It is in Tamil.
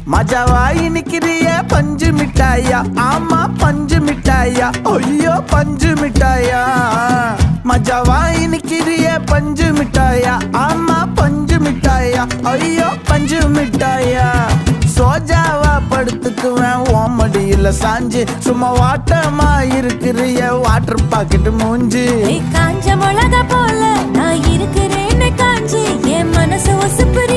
மஜாவாய் நிக்கிறிய பஞ்சு மிட்டாயா, ஆமா பஞ்சு மிட்டாயா, ஐயோ பஞ்சு மிட்டாயா. மஜாவாய் நிக்கிறிய பஞ்சு மிட்டாயா, ஆமா பஞ்சு மிட்டாயா, ஐயோ பஞ்சு மிட்டாயா. சோஜாவா படுத்துக்குவேன் ஓமடியில சாஞ்சு, சும்மா வாட்டமா இருக்கிறிய வாட்டர் பாக்கெட் மூஞ்சி. காஞ்ச மிளகா போல நான் இருக்கிறேன்னு காஞ்சி என் மனசு ஒசுப்புற